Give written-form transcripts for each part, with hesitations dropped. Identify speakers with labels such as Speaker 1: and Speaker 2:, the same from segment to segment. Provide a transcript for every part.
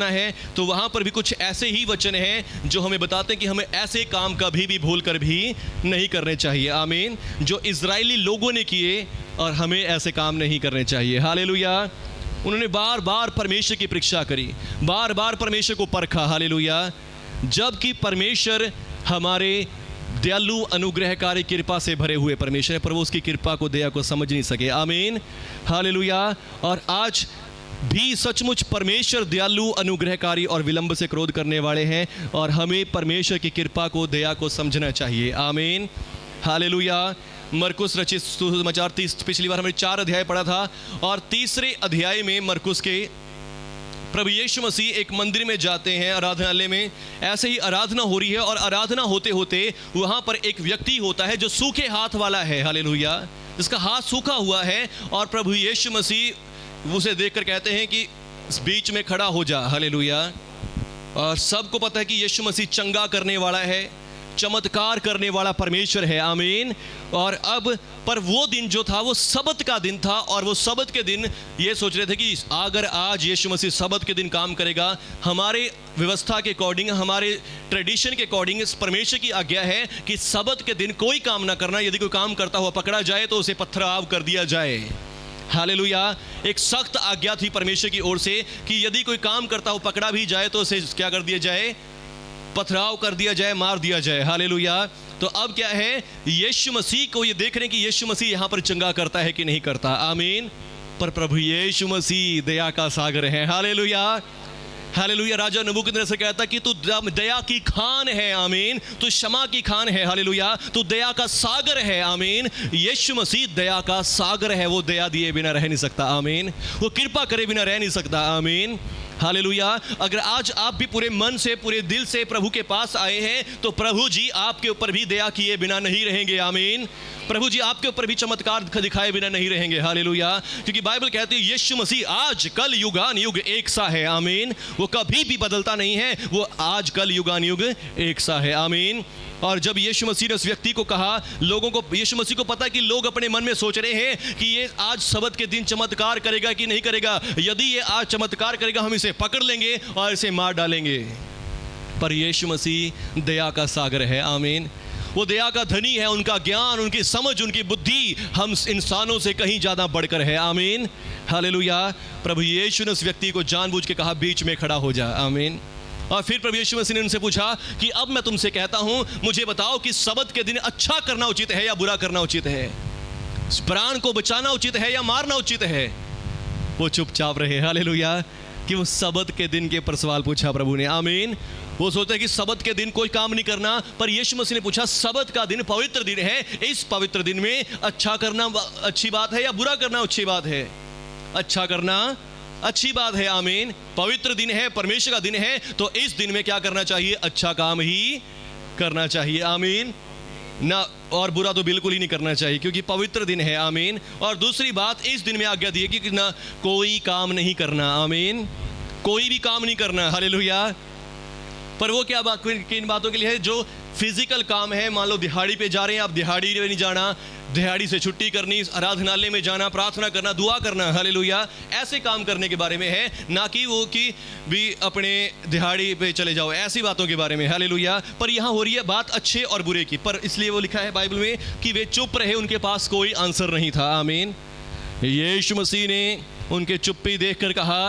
Speaker 1: है तो वहां पर भी कुछ ऐसे ही वचन हैं जो हमें बताते हैं कि हमें ऐसे काम कभी भी भूल कर भी नहीं करने चाहिए। आमीन। जो इजरायली लोगों ने किए और हमें ऐसे काम नहीं करने चाहिए। हालेलुया। उन्होंने बार बार परमेश्वर की परीक्षा करी, बार बार परमेश्वर को परखा। हालेलुया। जबकि परमेश्वर हमारे दयालु अनुग्रहकारी कृपा से भरे हुए परमेश्वर है, पर वो उसकी कृपा को, दया को समझ नहीं सके। आमीन। हालेलुया। और आज भी सचमुच परमेश्वर दयालु अनुग्रहकारी और विलंब से क्रोध करने वाले हैं, और हमें परमेश्वर की कृपा को, दया को समझना चाहिए। आमीन। हालेलुया। मरकुस रचित सुसमाचार पिछली बार हमने 4 अध्याय पढ़ा था, और तीसरे अध्याय में मरकुस के प्रभु यीशु मसीह एक मंदिर में जाते हैं, आराधनालय में। ऐसे ही आराधना हो रही है, और आराधना होते होते वहाँ पर एक व्यक्ति होता है जो सूखे हाथ वाला है। हालेलुया। जिसका हाथ सूखा हुआ है, और प्रभु यीशु मसीह उसे देखकर कहते हैं कि इस बीच में खड़ा हो जा। हालेलुया। और सबको पता है कि यीशु मसीह चंगा करने वाला है, चमत्कार करने वाला परमेश्वर है। आमीन। और अब पर वो दिन जो था वो सबत का दिन था, और वो सबत के दिन ये सोच रहे थे कि अगर आज यीशु मसीह सबत के दिन काम करेगा, हमारे व्यवस्था के अकॉर्डिंग, हमारे ट्रेडिशन के अकॉर्डिंग परमेश्वर की आज्ञा है कि सबत के दिन कोई काम ना करना। यदि कोई काम करता हुआ पकड़ा जाए तो उसे पथराव कर दिया जाए। हालेलुया। एक सख्त आज्ञा थी परमेश्वर की ओर से कि यदि कोई काम करता हो पकड़ा भी जाए तो उसे क्या कर दिया जाए? पथराव कर दिया जाए, मार दिया जाए। हालेलुया। तो अब क्या है, यीशु मसीह को ये देख रहे हैं कि यीशु मसीह यहां पर चंगा करता है कि नहीं करता। आमीन। पर प्रभु यीशु मसीह दया का सागर है। हालेलुया। हालेलुया। राजा नबूकदनेस्सर कहता कि तू दया की खान है। आमीन। तू क्षमा की खान है। हालेलुया। तू दया का सागर है। आमीन। यीशु मसीह दया का सागर है। वो दया दिए बिना रह नहीं सकता। आमीन। वो कृपा करे बिना रह नहीं सकता। आमीन। हालेलुया। अगर आज आप भी पूरे मन से, पूरे दिल से प्रभु के पास आए हैं, तो प्रभु जी आपके ऊपर भी दया किए बिना नहीं रहेंगे। आमीन। प्रभु जी आपके ऊपर भी चमत्कार दिखाए बिना नहीं रहेंगे। हालेलुया। क्योंकि बाइबल कहती है यीशु मसीह आज कल युगान युग एक सा है। आमीन। वो कभी भी बदलता नहीं है, वो आज कल युगान युग एक सा है। आमीन। और जब यीशु मसीह ने उस व्यक्ति को कहा, लोगों को, यीशु मसीह को पता कि लोग अपने मन में सोच रहे हैं कि ये आज सबत के दिन चमत्कार करेगा कि नहीं करेगा। यदि ये आज चमत्कार करेगा हम इसे पकड़ लेंगे और इसे मार डालेंगे। पर यीशु मसीह दया का सागर है। आमीन। वो दया का धनी है। उनका ज्ञान, उनकी समझ, उनकी बुद्धि हम इंसानों से कहीं ज़्यादा बढ़कर है। आमीन। हालेलुया। प्रभु यीशु ने उस व्यक्ति को जानबूझ के कहा बीच में खड़ा हो जा। आमीन। और फिर प्रभु यीशु मसीह ने उनसे पूछा कि अब मैं तुमसे कहता हूं, मुझे बताओ कि सबत के दिन अच्छा करना उचित है या बुरा करना उचित है? प्राण को बचाना उचित है या मारना उचित है? वो चुपचाप रहे। हालेलुया। कि वो सबत के दिन के पर सवाल पूछा प्रभु ने। आमीन। वो सोचते हैं कि सबत के दिन कोई काम नहीं करना, पर यीशु मसीह ने पूछा सबत का दिन पवित्र दिन है, इस पवित्र दिन में अच्छा करना अच्छी बात है या बुरा करना अच्छी बात है? अच्छा करना अच्छी बात है। आमीन। पवित्र दिन है, परमेश्वर का दिन है, तो इस दिन में क्या करना चाहिए? अच्छा काम ही करना चाहिए। आमीन। ना और बुरा तो बिल्कुल ही नहीं करना चाहिए, क्योंकि पवित्र दिन है। आमीन। और दूसरी बात, इस दिन में आज्ञा दी है कि ना कोई काम नहीं करना। आमीन। कोई भी काम नहीं करना। हालेलुया। पर वो क्या बात, किन बातों के लिए है? जो फिजिकल काम है। मान लो दिहाड़ी पे जा रहे हैं आप, दिहाड़ी में नहीं जाना, दिहाड़ी से छुट्टी करनी, आराधनालय में जाना, प्रार्थना करना, दुआ करना। हालेलुया। ऐसे काम करने के बारे में है, ना कि वो कि भी अपने दिहाड़ी पे चले जाओ, ऐसी बातों के बारे में। हालेलुया। पर यहाँ हो रही है बात अच्छे और बुरे की, पर इसलिए वो लिखा है बाइबल में कि वे चुप रहे, उनके पास कोई आंसर नहीं था। आमीन। यीशु मसीह ने उनके चुप्पी देखकर कहा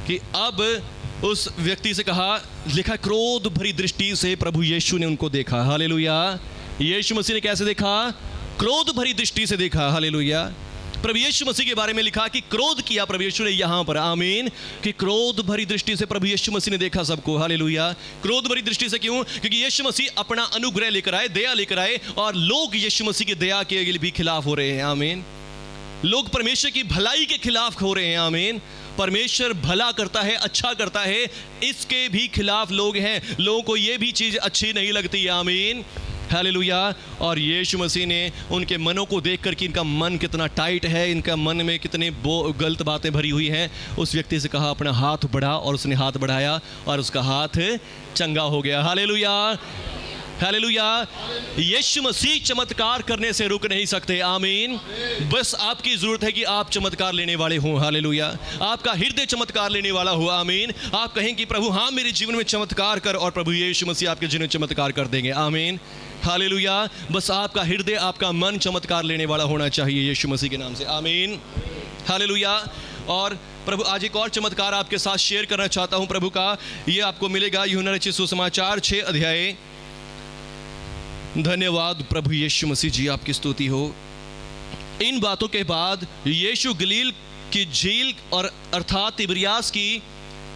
Speaker 1: कि अब उस व्यक्ति से कहा, लिखा क्रोध भरी दृष्टि से प्रभु यीशु ने उनको देखा। हालेलुया। यीशु मसीह ने कैसे देखा? क्रोध भरी दृष्टि से देखा। हालेलुया। प्रभु यीशु मसीह के बारे में लिखा कि क्रोध किया प्रभु यीशु ने यहां पर। आमीन। कि क्रोध भरी दृष्टि से प्रभु यीशु मसीह ने देखा सबको। हालेलुया। क्रोध भरी दृष्टि से क्यों? क्योंकि यीशु मसीह अपना अनुग्रह लेकर आए, दया लेकर आए, और लोग यीशु मसीह की दया के भी खिलाफ हो रहे हैं। आमीन। लोग परमेश्वर की भलाई के खिलाफ हो रहे हैं। आमीन। परमेश्वर भला करता है, अच्छा करता है, इसके भी खिलाफ लोग हैं। लोगों को ये भी चीज़ अच्छी नहीं लगती। आमीन। हालेलुया। और यीशु मसीह ने उनके मनों को देखकर कि इनका मन कितना टाइट है, इनका मन में कितने गलत बातें भरी हुई हैं, उस व्यक्ति से कहा अपना हाथ बढ़ा, और उसने हाथ बढ़ाया और उसका हाथ चंगा हो गया। हालेलुया। हालेलुया। यीशु मसीह चमत्कार करने से रुक नहीं सकते। आमीन। बस आपकी जरूरत है कि आप चमत्कार लेने वाले हों। हालेलुया। आपका हृदय चमत्कार लेने वाला हो। आमीन। आप कहें कि प्रभु हाँ मेरे जीवन में चमत्कार कर, और प्रभु यीशु मसीह आपके जीवन में चमत्कार कर देंगे। आमीन। हालेलुया। बस आपका हृदय, आपका मन चमत्कार लेने वाला होना चाहिए यीशु मसीह के नाम से। आमीन। हालेलुया। और प्रभु आज एक और चमत्कार आपके साथ शेयर करना चाहता हूं प्रभु का। ये आपको मिलेगा यूहन्ना रचित सुसमाचार 6 अध्याय। धन्यवाद प्रभु यीशु मसीह जी, आपकी स्तुति हो। इन बातों के बाद यीशु गलील की झील और अर्थात तिबरियास की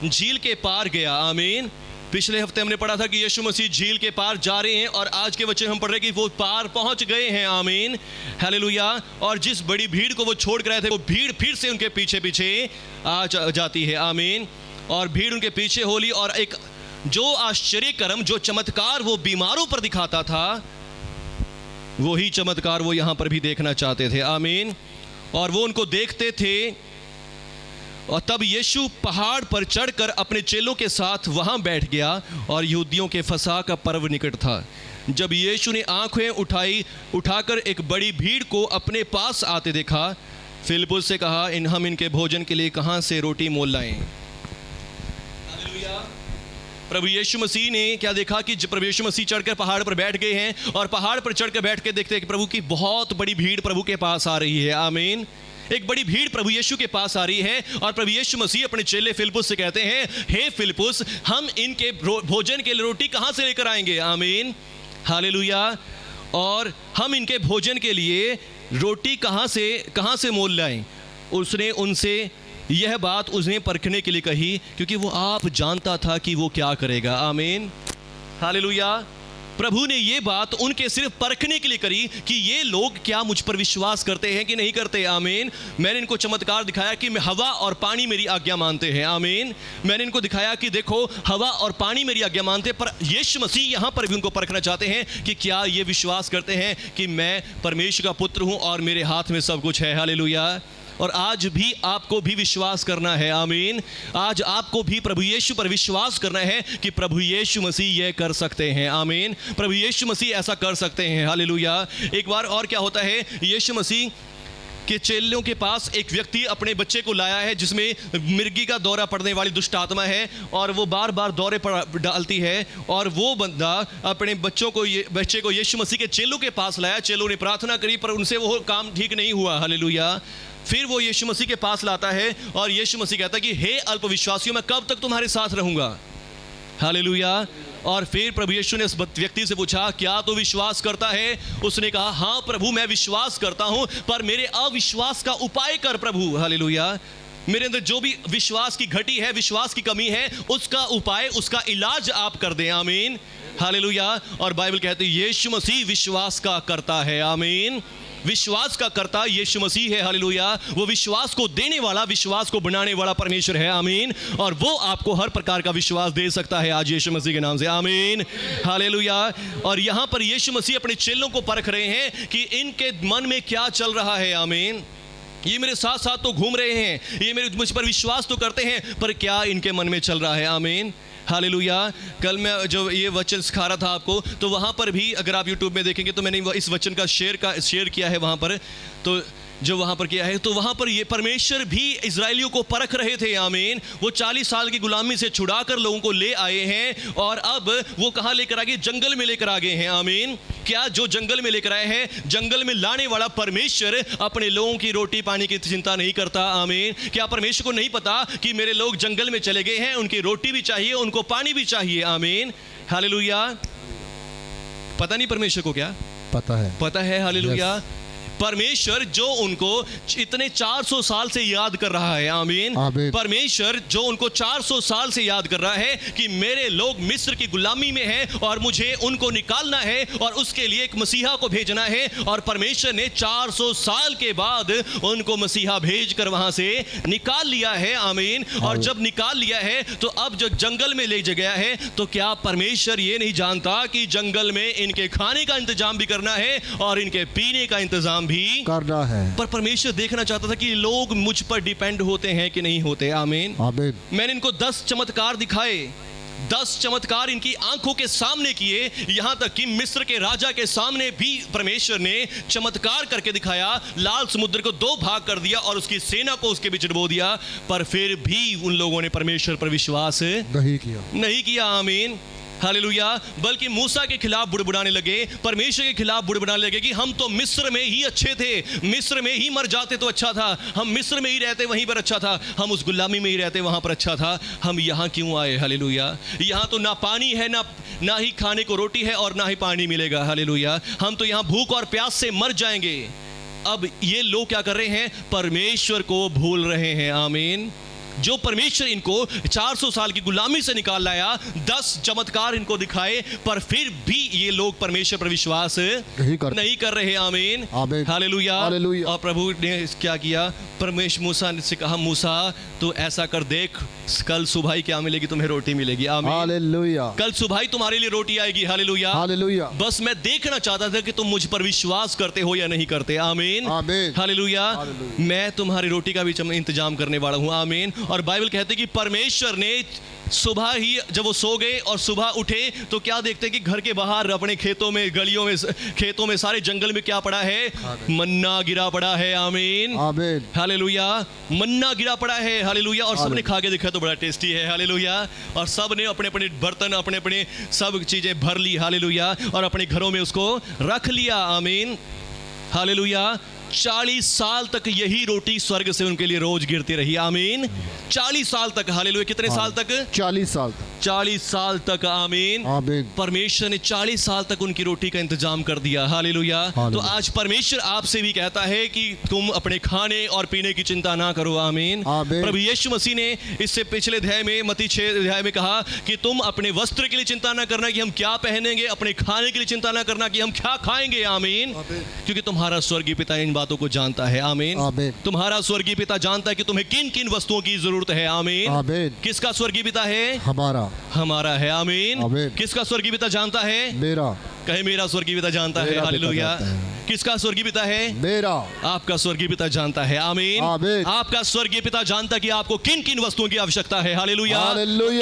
Speaker 1: झील के पार गया। आमीन। पिछले हफ्ते हमने पढ़ा था कि यीशु मसीह झील के पार जा रहे हैं, और आज के वचन हम पढ़ रहे हैं कि वो पार पहुंच गए हैं। आमीन। हालेलुया। और जिस बड़ी भीड़ को वो छोड़ कर आए थे, वो भीड़ फिर से उनके पीछे पीछे आ जाती है। आमीन। और भीड़ उनके पीछे हो ली, और एक जो आश्चर्य कर्म, जो चमत्कार वो बीमारों पर दिखाता था, वही चमत्कार वो यहां पर भी देखना चाहते थे। आमीन। और वो उनको देखते थे। और तब यीशु पहाड़ पर चढ़कर अपने चेलों के साथ वहां बैठ गया, और यहूदियों के फसह का पर्व निकट था। जब यीशु ने आंखें उठाकर एक बड़ी भीड़ को अपने पास आते देखा, फिलिप्पुस से कहा, हम इनके भोजन के लिए कहां से रोटी मोल लाएं। हालेलुया। प्रभु यीशु मसीह ने क्या देखा कि प्रभु यीशु मसीह चढ़कर पहाड़ पर बैठ गए हैं, और पहाड़ पर चढ़कर बैठ के देखते हैं कि प्रभु की बहुत बड़ी भीड़ प्रभु के पास आ रही है। आमीन। एक बड़ी भीड़ प्रभु यीशु के पास आ रही है, और प्रभु यीशु मसीह अपने चेले फिलिप्पुस से कहते हैं, हे फिलिप्पुस, हम इनके भोजन के लिए रोटी कहां से लेकर आएंगे। आमीन। हालेलुया। और हम इनके भोजन के लिए रोटी कहां से मोल लाएं। उसने उनसे यह बात उसने परखने के लिए कही, क्योंकि वो आप जानता था कि वो क्या करेगा। आमीन। हालेलुया। प्रभु ने ये बात उनके सिर्फ परखने के लिए करी कि ये लोग क्या मुझ पर विश्वास करते हैं कि नहीं करते। आमीन। मैंने इनको चमत्कार दिखाया कि हवा और पानी मेरी आज्ञा मानते हैं। आमीन। मैंने इनको दिखाया कि देखो हवा और पानी मेरी आज्ञा मानते हैं, पर यीशु मसीह यहाँ पर भी उनको परखना चाहते हैं कि क्या ये विश्वास करते हैं कि मैं परमेश्वर का पुत्र हूँ और मेरे हाथ में सब कुछ है। हालेलुया। और आज भी आपको भी विश्वास करना है। आमीन। आज आपको भी प्रभु यीशु पर विश्वास करना है कि प्रभु यीशु मसीह यह कर सकते हैं। आमीन। प्रभु यीशु मसीह ऐसा कर सकते हैं। हालेलुया। एक बार और क्या होता है, यीशु मसीह के चेलों के पास एक व्यक्ति अपने बच्चे को लाया है जिसमें मिर्गी का दौरा पड़ने वाली दुष्ट आत्मा है, और वो बार बार दौरे पर डालती है। और वो बंदा अपने बच्चे को यीशु मसीह के चेलों के पास लाया। चेलों ने प्रार्थना करी, पर उनसे वो काम ठीक नहीं हुआ। हालेलुया। फिर वो यीशु मसीह के पास लाता है, और यीशु मसीह कहता है कि हे अल्पविश्वासियों, मैं कब तक तुम्हारे साथ रहूंगा। हालेलुया। और फिर प्रभु यीशु ने उस व्यक्ति से पूछा, क्या तू विश्वास करता है। उसने कहा, हाँ प्रभु मैं विश्वास करता हूं, पर मेरे अविश्वास का उपाय कर प्रभु। हालेलुया। मेरे अंदर जो भी विश्वास की घटी है, विश्वास की कमी है, उसका उपाय, उसका इलाज आप कर दें। आमीन। हालेलुया। और बाइबल कहती है यीशु मसीह विश्वास का करता है। आमीन। विश्वास का कर्ता यीशु मसीह है। हालेलुया। वो विश्वास को देने वाला, विश्वास को बनाने वाला परमेश्वर है। आमीन। और वो आपको हर प्रकार का विश्वास दे सकता है आज यीशु मसीह के नाम से। आमीन। हालेलुया। और यहां पर यीशु मसीह अपने चेलों को परख रहे हैं कि इनके मन में क्या चल रहा है। आमीन। ये मेरे साथ साथ तो घूम रहे हैं, ये मुझ पर विश्वास तो करते हैं, पर क्या इनके मन में चल रहा है। आमीन। हालेलुया। कल मैं जो ये वचन सिखा रहा था आपको, तो वहाँ पर भी अगर आप यूट्यूब में देखेंगे तो मैंने इस वचन का शेयर किया है वहाँ पर, तो जो वहाँ पर किया है, तो वहाँ पर ये परमेश्वर भी इजराइलियों को परख रहे थे। आमीन। वो 40 साल की गुलामी से छुड़ा कर लोगों को ले आए हैं, और अब वो कहाँ लेकर आ गए, जंगल में लेकर आ गए हैं। आमीन। क्या जो जंगल में लेकर आए हैं, जंगल में लाने वाला परमेश्वर अपने लोगों की रोटी पानी की चिंता नहीं करता। आमीन। क्या परमेश्वर को नहीं पता कि मेरे लोग जंगल में चले गए हैं, उनकी रोटी भी चाहिए, उनको पानी भी चाहिए। आमीन। हालेलुया। पता नहीं परमेश्वर को क्या पता है। हालेलुया। परमेश्वर जो उनको इतने 400 साल से याद कर रहा है। आमीन। परमेश्वर जो उनको 400 साल से याद कर रहा है कि मेरे लोग मिस्र की गुलामी में हैं और मुझे उनको निकालना है और उसके लिए एक मसीहा को भेजना है। और परमेश्वर ने 400 साल के बाद उनको मसीहा भेजकर वहां से निकाल लिया है। आमीन। और जब निकाल लिया है तो अब जो जंगल में ले गया है, तो क्या परमेश्वर ये नहीं जानता कि जंगल में इनके खाने का इंतजाम भी करना है और इनके पीने का इंतजाम भी करना है। पर परमेश्वर देखना चाहता था कि लोग मुझ पर डिपेंड होते हैं कि नहीं होते। आमीन। मैंने इनको 10 चमत्कार दिखाए, 10 चमत्कार इनकी आंखों के सामने किए, यहां तक कि मिस्र के राजा के सामने भी परमेश्वर ने चमत्कार करके दिखाया। लाल समुद्र को 2 भाग कर दिया और उसकी सेना को उसके बीच डुबो दिया, पर फिर भी उन लोगों ने परमेश्वर पर विश्वास नहीं किया। आमीन, हालेलुया। बल्कि मूसा के खिलाफ बुड़बुड़ाने लगे, परमेश्वर के खिलाफ बुड़बुड़ाने लगे कि हम तो मिस्र में ही अच्छे थे, मिस्र में ही मर जाते तो अच्छा था, हम मिस्र में ही रहते वहीं पर अच्छा था, हम उस गुलामी में ही रहते वहां पर अच्छा था, हम यहाँ क्यों आए। हालेलुया। यहाँ तो ना पानी है, ना ही खाने को रोटी है और ना ही पानी मिलेगा। हालेलुया। हम तो यहाँ भूख और प्यास से मर जाएंगे। अब ये लोग क्या कर रहे हैं? परमेश्वर को भूल रहे हैं। आमीन। जो परमेश्वर इनको 400 साल की गुलामी से निकाल लाया, 10 चमत्कार इनको दिखाए, पर फिर भी ये लोग परमेश्वर पर विश्वास नहीं कर रहे। आमीन, हालेलुया। और प्रभु ने क्या किया? परमेश्वर मूसा से कहा, मूसा तो ऐसा कर देख, कल सुबह ही क्या मिलेगी? तुम्हें रोटी मिलेगी। आमीन, हालेलुया। कल सुबह ही तुम्हारे लिए रोटी आएगी। Hallelujah, hallelujah. बस मैं देखना चाहता था कि तुम मुझ पर विश्वास करते हो या नहीं करते। आमीन, हालेलुया। मैं तुम्हारी रोटी का भी इंतजाम करने वाला हूँ। आमीन। और बाइबल कहते कि परमेश्वर ने सुबह ही, जब वो सो गए और सुबह उठे तो क्या देखते हैं कि घर के बाहर अपने खेतों में, गलियों में, खेतों में, सारे जंगल में क्या पड़ा है? मन्ना गिरा पड़ा है। आमीन, हालेलुया। मन्ना गिरा पड़ा है। हालेलुया। और सबने खा के देखा तो बड़ा टेस्टी है। हालेलुया। और सबने अपने अपने बर्तन, अपने अपने सब चीजें भर ली। हालेलुया। और अपने घरों में उसको रख लिया। आमीन, हालेलुया। 40 साल तक यही रोटी स्वर्ग से उनके लिए रोज गिरती रही। आमीन, 40 साल तक। हालेलुया। कितने साल तक? 40 साल तक। 40 साल तक। आमीन, परमेश्वर ने 40 साल तक उनकी रोटी का इंतजाम कर दिया। हालेलुया। तो आज परमेश्वर आपसे भी कहता है कि तुम अपने खाने और पीने की चिंता ना करो। आमीन। प्रभु यीशु मसीह ने इससे पिछले अध्याय में, मत्ती 6 अध्याय में कहा कि तुम अपने वस्त्र के लिए चिंता ना करना कि हम क्या पहनेंगे, अपने खाने के लिए चिंता ना करना कि हम क्या खाएंगे। आमीन, क्योंकि तुम्हारा स्वर्गीय पिता इन बातों को जानता है। आमीन, तुम्हारा स्वर्गीय पिता जानता है कि तुम्हें किन किन वस्तुओं की जरूरत है। आमीन। किसका स्वर्गीय पिता है? हमारा है। आमीन। किसका स्वर्गीय पिता जानता है? मेरा। कहे, मेरा स्वर्गीय पिता जानता है। हालेलुया। किसका स्वर्गीय पिता है? मेरा। आपका स्वर्गीय पिता जानता है। आमीन। आपका स्वर्गीय पिता जानता है कि आपको किन किन वस्तुओं की आवश्यकता है। हालेलुया।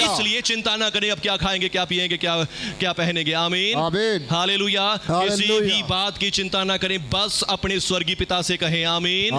Speaker 1: इसलिए चिंता ना करें अब क्या खाएंगे, क्या पिएंगे, क्या पहनेंगे। आमीन, हालेलुया। किसी भी बात की चिंता ना करें, बस अपने स्वर्गीय पिता से कहें। आमीन,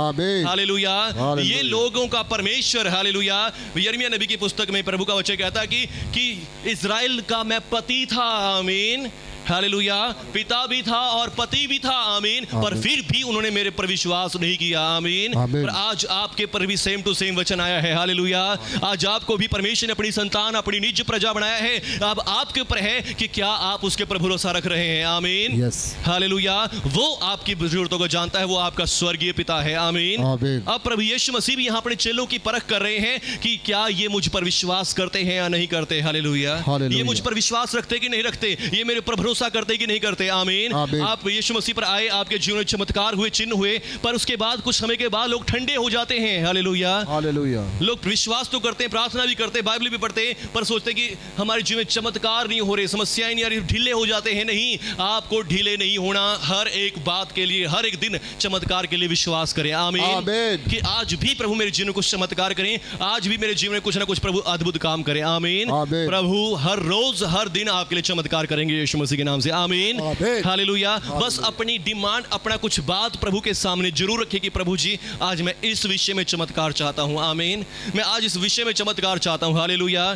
Speaker 1: हालेलुया। ये लोगों का परमेश्वर, हालेलुया। यिर्मयाह नबी की पुस्तक में प्रभु का वचन कहता है कि इज़राइल का मैं पति था। आमीन, हालेलुया। पिता भी था और पति भी था। आमीन। पर फिर भी उन्होंने मेरे पर विश्वास नहीं किया। आमीन। पर आज आपके पर भी सेम टू सेम वचन आया है। हालेलुया। आज आपको भी परमेश्वर ने अपनी संतान, अपनी निज प्रजा बनाया है। अब आपके ऊपर है कि क्या आप उसके पर भरोसा रख रहे हैं। आमीन, हालेलुया। वो आपकी जरूरतों को जानता है, वो आपका स्वर्गीय पिता है। आमीन। अब प्रभु यीशु मसीह भी यहाँ अपने चेलों की परख कर रहे हैं कि क्या ये मुझ पर विश्वास करते हैं या नहीं करते। हालेलुया। ये मुझ पर विश्वास रखते कि नहीं रखते, ये मेरे ऊपर भरोसा करते कि नहीं करते। आमीन। आप यीशु मसीह पर आए, आपके जीवन में चमत्कार हुए, चिन्ह हुए, पर उसके बाद कुछ समय के बाद लोग ठंडे हो जाते हैं। Hallelujah, hallelujah. लोग विश्वास तो करते हैं, प्रार्थना भी करते हैं, बाइबल भी पढ़ते हैं, पर सोचते हैं कि हमारे जीवन में चमत्कार नहीं हो रहे, समस्याएं नहीं आ रही, ढीले हो जाते हैं। नहीं, आपको ढीले नहीं होना। हर एक बात के लिए, हर एक दिन चमत्कार के लिए विश्वास करें। आमीन। कि आज भी प्रभु मेरे जीवन में कुछ चमत्कार करें, आज भी मेरे जीवन में कुछ ना कुछ प्रभु अद्भुत काम करें। आमीन। प्रभु हर रोज, हर दिन आपके लिए चमत्कार करेंगे यीशु मसीह के नाम से। आमीन, हालेलुया। बस अपनी डिमांड, अपना कुछ बात प्रभु के सामने जरूर रखें कि प्रभु जी, आज मैं इस विषय में चमत्कार चाहता हूं। आमीन। मैं आज इस विषय में चमत्कार चाहता हूं। हालेलुया।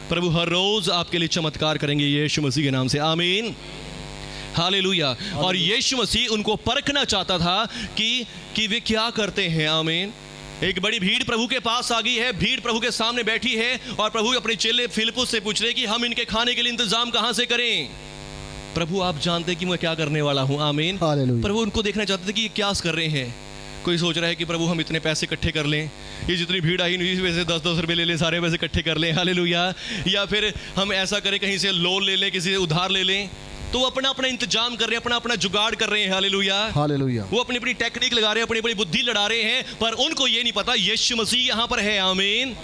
Speaker 1: प्रभु हर रोज आपके लिए चमत्कार करेंगे यीशु मसीह के नाम से। आमीन, हालेलुया। और यीशु मसीह उनको परखना चाहता था कि वे क्या करते हैं। आमीन। एक बड़ी भीड़ प्रभु के पास आ गई है, भीड़ प्रभु के सामने बैठी है और प्रभु अपने चेले फिलिप्पुस से पूछ रहे कि हम इनके खाने के लिए इंतजाम कहां से करें। प्रभु आप जानते कि मैं क्या करने वाला हूं। आमीन। प्रभु उनको देखना चाहते थे कि ये क्या कर रहे हैं। कोई सोच रहा है कि प्रभु हम इतने पैसे इकट्ठे कर लें, ये जितनी भीड़ आई इस वजह से 10-10 रुपए ले लें, सारे पैसे इकट्ठे कर लें। हालेलुया। या फिर हम ऐसा करें, कहीं से लोन ले लें, किसी से उधार ले लें। तो वो अपना अपना इंतजाम कर रहे हैं, अपना अपना जुगाड़ कर रहे हैं। Hallelujah, hallelujah. वो अपनी अपनी टेक्निक लगा रहे हैं, अपनी अपनी बुद्धि लड़ा रहे हैं, पर उनको ये नहीं पता यीशु मसीह यहाँ पर है। आमीन।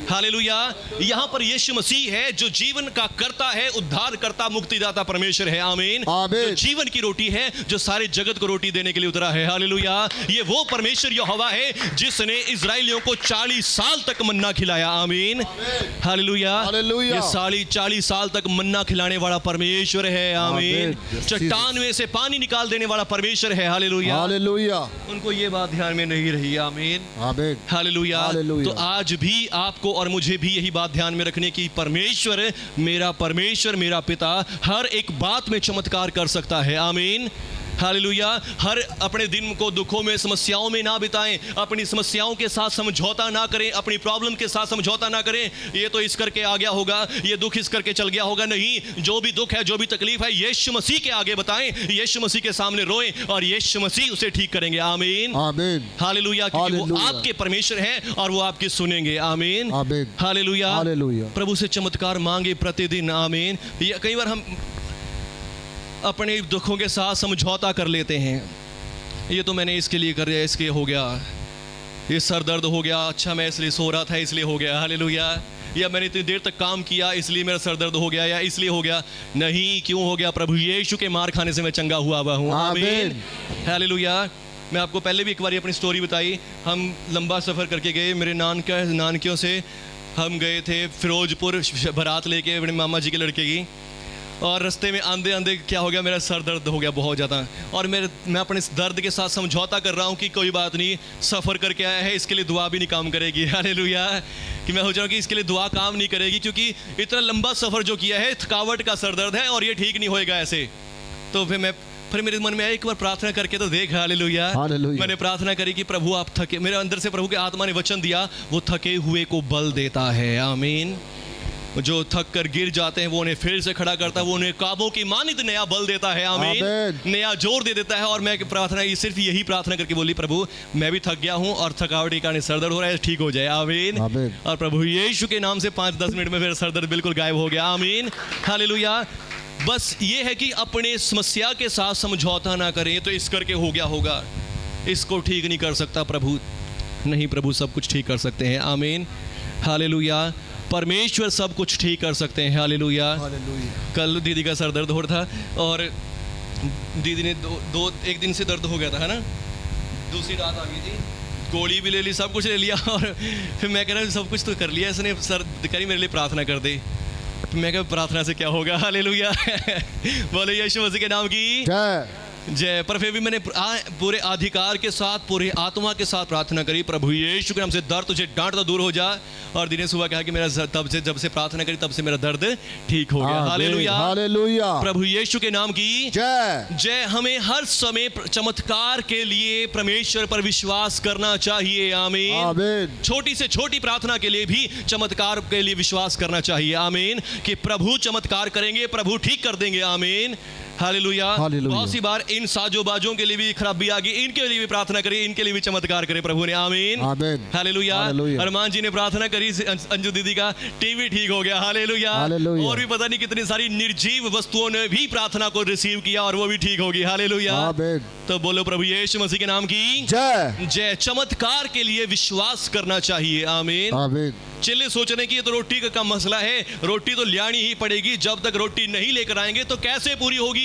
Speaker 1: हालेलुया। यहाँ पर यीशु मसीह है जो जीवन का कर्ता है, उद्धार करता, मुक्तिदाता परमेश्वर है। आमीन।
Speaker 2: आमीन।
Speaker 1: जो जीवन की रोटी है, जो सारे जगत को रोटी देने के लिए उतरा है। हालेलुया। ये वो परमेश्वर यहोवा है जिसने इजराइलियों को 40 साल तक मन्ना खिलाया। आमीन। हालेलुया।
Speaker 2: हालेलुया।
Speaker 1: ये 40 साल तक मन्ना खिलाने वाला परमेश्वर है। आमीन।
Speaker 2: आमीन।
Speaker 1: चट्टान में से पानी निकाल देने वाला परमेश्वर है। हालेलुया।
Speaker 2: हालेलुया।
Speaker 1: उनको ये बात ध्यान में नहीं रही। आमीन।
Speaker 2: आमीन।
Speaker 1: हालेलुया।
Speaker 2: हालेलुया।
Speaker 1: तो आज भी आपको और मुझे भी यही बात ध्यान में रखने की परमेश्वर मेरा पिता हर एक बात में चमत्कार कर सकता है। आमीन। हालेलुया। हर अपने दिन को दुखों में, समस्याओं में ना बिताएं, अपनी समस्याओं के साथ समझौता ना करें, अपनी प्रॉब्लम के साथ समझौता ना करें। ये तो इस करके आ गया होगा, ये दुख इस करके चल गया होगा। नहीं, जो भी दुख है, जो भी तकलीफ है, यीशु मसीह के आगे बताएं, यीशु मसीह के सामने रोएं और यीशु मसीह उसे ठीक करेंगे। आमीन।
Speaker 2: आमीन।
Speaker 1: हालेलुया। क्योंकि वो
Speaker 2: हालेलुया।
Speaker 1: आपके परमेश्वर हैं और वो आपकी सुनेंगे। आमीन।
Speaker 2: आमीन।
Speaker 1: हालेलुया।
Speaker 2: हालेलुया।
Speaker 1: प्रभु से चमत्कार मांगे प्रतिदिन। आमीन। ये कई बार हम अपने दुखों के साथ समझौता कर लेते हैं। ये तो मैंने इसके लिए कर दिया, इसके हो गया, ये सर दर्द हो गया, अच्छा मैं इसलिए सो रहा था इसलिए हो गया। हालेलुया। या मैंने इतनी देर तक काम किया इसलिए मेरा सर दर्द हो गया, या इसलिए हो गया। नहीं, क्यों हो गया? प्रभु यीशु के मार खाने से मैं चंगा हुआ हूँ। आमीन। हालेलुया। मैं आपको पहले भी एक बार अपनी स्टोरी बताई। हम लंबा सफ़र करके गए, मेरे नानकियों से हम गए थे फिरोजपुर, बारात लेके अपने मामा जी के लड़के की। और रास्ते में आंधे आंधे क्या हो गया, मेरा सर दर्द हो गया बहुत ज़्यादा। और मैं अपने इस दर्द के साथ समझौता कर रहा हूँ कि कोई बात नहीं, सफ़र करके आया है, इसके लिए दुआ भी नहीं काम करेगी। हालेलुया। कि मैं हो जाऊँ कि इसके लिए दुआ काम नहीं करेगी, क्योंकि इतना लंबा सफ़र जो किया है, थकावट का सर दर्द है और ये ठीक नहीं होएगा ऐसे। तो फिर मेरे मन में आया, एक बार प्रार्थना करके तो देख। हालेलुया।
Speaker 2: हालेलुया।
Speaker 1: मैंने प्रार्थना करी कि प्रभु आप थके, मेरे अंदर से प्रभु के आत्मा ने वचन दिया, वो थके हुए को बल देता है। आमीन। जो थक कर गिर जाते हैं वो उन्हें फिर से खड़ा करता है, वो उन्हें काबों की मानित नया बल देता है। आमीन। नया जोर दे देता है। और मैं सिर्फ यही प्रार्थना करके बोली, प्रभु मैं भी थक गया हूँ और थकावट के कारण सर दर्द हो रहा है, ठीक हो जाए। आमीन। और प्रभु यीशु के नाम से 5-10 मिनट में फिर सर दर्द बिल्कुल गायब हो गया। आमीन। हालेलुया। बस ये है कि अपने समस्या के साथ समझौता ना करें, तो इस करके हो गया होगा, इसको ठीक नहीं कर सकता प्रभु। नहीं, प्रभु सब कुछ ठीक कर सकते हैं। आमीन। हालेलुया। परमेश्वर सब कुछ ठीक कर सकते हैं। हालेलुया। कल दीदी का सर दर्द हो रहा था और दीदी ने एक दिन से दर्द हो गया था, है ना। दूसरी रात आ गई थी, गोली भी ले ली, सब कुछ ले लिया। और फिर मैं कह रहा सब कुछ तो कर लिया, इसने सर करी मेरे लिए प्रार्थना कर दे। मैं कह प्रार्थना से क्या होगा। हालेलुया। बोले यीशु मसीह के नाम की जय। पर फिर भी मैंने पूरे अधिकार के साथ, पूरे आत्मा के साथ प्रार्थना करी, प्रभु यीशु के नाम से दर्द तुझे डांटता दूर हो जा। और दिन सुबह कहा कि मेरा जब से प्रार्थना करी तब से मेरा दर्द ठीक हो गया। हालेलुया। हालेलुया। प्रभु यीशु के नाम की जय। जय। हमें हर समय चमत्कार के लिए परमेश्वर पर विश्वास करना चाहिए। आमीन। छोटी से छोटी प्रार्थना के लिए भी चमत्कार के लिए विश्वास करना चाहिए। आमीन। कि प्रभु चमत्कार करेंगे, प्रभु ठीक कर देंगे। आमीन। हालेलुया। बहुत सी बार इन साजोबाजों के लिए भी खराबी आ गई, इनके लिए भी प्रार्थना करिए, इनके लिए भी चमत्कार करे प्रभु ने। आमीन। हालेलुया। अरमान जी ने प्रार्थना करी, अंजू दीदी का टीवी ठीक हो गया। हालेलुया। और भी पता नहीं कितनी सारी निर्जीव वस्तुओं ने भी प्रार्थना को रिसीव किया और वो भी ठीक होगी। हालेलुया। तो बोलो प्रभु यीशु मसीह के नाम की जय। जय। चमत्कार के लिए विश्वास करना चाहिए। आमीन। चलिए सोच रहे कि ये तो रोटी का मसला है, रोटी तो लानी ही पड़ेगी, जब तक रोटी नहीं लेकर आएंगे तो कैसे पूरी होगी।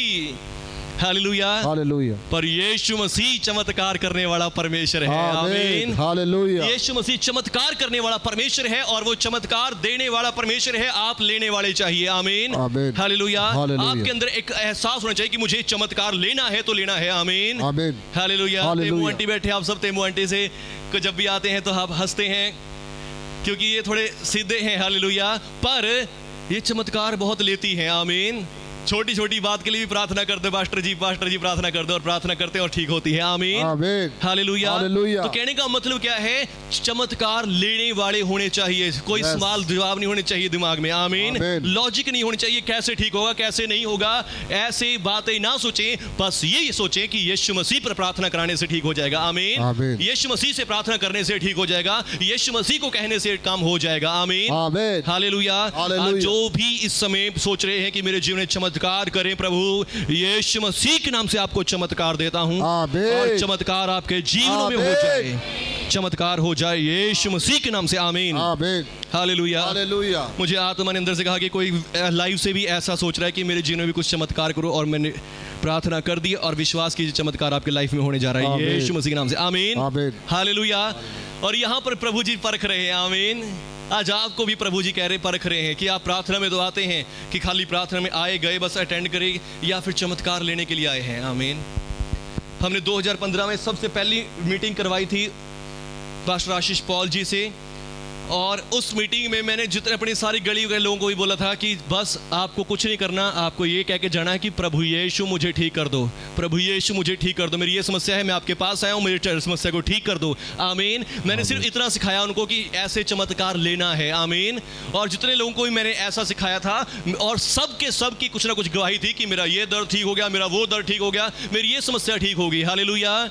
Speaker 1: हालेलुया। हालेलुया। पर यीशु मसीह चमत्कार करने वाला परमेश्वर है। आमीन। हालेलुया। यीशु मसीह चमत्कार करने वाला परमेश्वर है और वो चमत्कार देने वाला परमेश्वर है। आप लेने वाले चाहिए। आमीन। हालेलुया। आपके अंदर एक एहसास होना चाहिए कि मुझे चमत्कार लेना है तो लेना है। आमीन। हालेलुया। तेमू आंटी बैठे, आप सब तेमू आंटी से जब भी आते हैं तो आप हंसते हैं क्योंकि ये थोड़े सीधे हैं। हालेलुया। पर ये चमत्कार बहुत लेती हैं। आमीन। छोटी छोटी बात के लिए भी प्रार्थना करते, पास्टर जी प्रार्थना करते, और प्रार्थना करते और ठीक होती है। आमीन। हालेलुया। तो कहने का मतलब क्या है, चमत्कार लेने वाले होने चाहिए। कोई सवाल जवाब नहीं होने चाहिए दिमाग में। आमीन। लॉजिक नहीं होनी चाहिए, कैसे ठीक होगा कैसे नहीं होगा, ऐसे बातें ना सोचें। बस ये सोचें कि यीशु मसीह पर प्रार्थना कराने से ठीक हो जाएगा। आमीन। यीशु मसीह से प्रार्थना करने से ठीक हो जाएगा, यीशु मसीह को कहने से काम हो जाएगा। आमीन। हालेलुया। जो भी इस समय सोच रहे हैं कि मेरे जीवन में चमत्कार करें, प्रभु यीशु मसीह के नाम से आपको चमत्कार देता हूं और चमत्कार आपके जीवन में हो जाए। चमत्कार हो जाए यीशु मसीह के नाम से, आमीन,
Speaker 2: आमीन,
Speaker 1: हालेलुया।
Speaker 2: हालेलुया।
Speaker 1: मुझे आत्मा ने अंदर से कहा कि कोई लाइव से भी ऐसा सोच रहा है कि मेरे जीवन में भी कुछ चमत्कार करो, और मैंने प्रार्थना कर दी और विश्वास कीजिए चमत्कार आपके लाइफ में होने जा रहा है
Speaker 2: आमीन।
Speaker 1: यीशु मसीह के नाम से, आमीन,
Speaker 2: आमीन।
Speaker 1: हालेलुया। और यहाँ पर प्रभु जी परख रहे हैं, आमीन। आज आपको भी प्रभु जी कह रहे परख रहे हैं कि आप प्रार्थना में तो आते हैं कि खाली प्रार्थना में आए गए बस अटेंड करें, या फिर चमत्कार लेने के लिए आए हैं, आमीन। हमने 2015 में सबसे पहली मीटिंग करवाई थी पास्टर आशीष पॉल जी से, और उस मीटिंग में मैंने जितने अपनी सारी गली के लोगों को भी बोला था कि बस आपको कुछ नहीं करना, आपको ये कह के जाना है कि प्रभु यीशु मुझे ठीक कर दो, प्रभु यीशु मुझे ठीक कर दो, मेरी ये समस्या है, मैं आपके पास आया हूँ, मेरी समस्या को ठीक कर दो, आमीन। मैंने सिर्फ इतना सिखाया उनको कि ऐसे चमत्कार लेना है, आमीन। और जितने लोगों को भी मैंने ऐसा सिखाया था, और सब की कुछ ना कुछ गवाही थी कि मेरा ये दर्द ठीक हो गया, मेरा वो दर्द ठीक हो गया, मेरी ये समस्या ठीक हो गई, हालेलुया।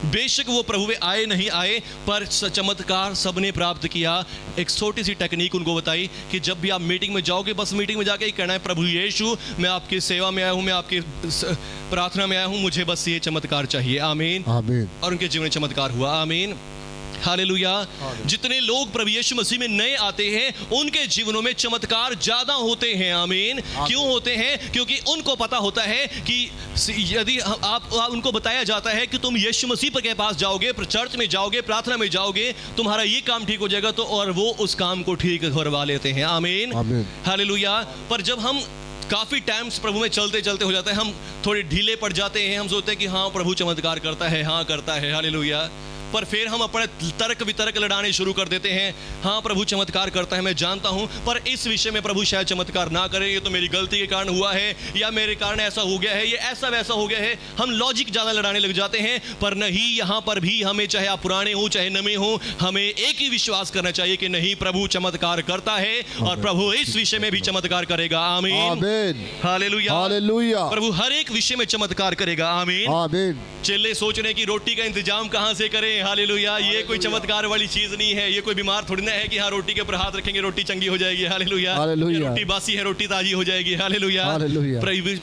Speaker 1: बेशक वो प्रभु में आए नहीं आए, पर चमत्कार सबने प्राप्त किया। एक छोटी सी टेक्निक उनको बताई कि जब भी आप मीटिंग में जाओगे, बस मीटिंग में जाके ही कहना है प्रभु यीशु मैं आपकी सेवा में आया हूँ, मैं आपकी प्रार्थना में आया हूँ, मुझे बस ये चमत्कार चाहिए, आमीन,
Speaker 2: आमीन।
Speaker 1: और उनके जीवन में चमत्कार हुआ, आमीन, हालेलुया। जितने लोग प्रभु यीशु मसीह में नए आते हैं उनके जीवनों में चमत्कार ज्यादा होते हैं, आमीन। क्यों होते हैं? क्योंकि उनको पता होता है कि यदि आप उनको बताया जाता है कि तुम यीशु मसीह के पास जाओगे, चर्च में जाओगे, प्रार्थना में जाओगे, तुम्हारा ये काम ठीक हो जाएगा, तो और वो उस काम को ठीक करवा लेते हैं, आमीन, हालेलुया। पर जब हम काफ़ी टाइम्स प्रभु में चलते चलते हो जाता है, हम थोड़े ढीले पड़ जाते हैं, हम सोचते हैं कि हाँ प्रभु चमत्कार करता है, हाँ करता है, हालेलुया। पर फिर हम अपने तर्क वितर्क लड़ाने शुरू कर देते हैं, हाँ प्रभु चमत्कार करता है, मैं जानता हूँ, पर इस विषय में प्रभु शायद चमत्कार ना करें, ये तो मेरी गलती के कारण हुआ है, या मेरे कारण ऐसा हो गया है, ये ऐसा वैसा हो गया है। हम लॉजिक ज़्यादा लड़ाने लग जाते हैं, पर नहीं, यहाँ पर भी हमें, चाहे आप पुराने हो चाहे नए हो, हमें एक ही विश्वास करना चाहिए कि नहीं, प्रभु चमत्कार करता है और प्रभु इस विषय में भी चमत्कार करेगा, आमीन, हालेलुया, हालेलुया। प्रभु हर एक विषय में चमत्कार करेगा, आमीन, आमीन। चेले सोच रहे हैं कि रोटी का इंतजाम कहाँ से करें, हालेलुया। ये कोई चमत्कार वाली चीज नहीं है, ये कोई बीमार थोड़ी ना है कि हाँ रोटी के ऊपर हाथ रखेंगे रोटी चंगी हो जाएगी, हालेलुया, रोटी बासी है रोटी ताजी हो जाएगी, हालेलुया।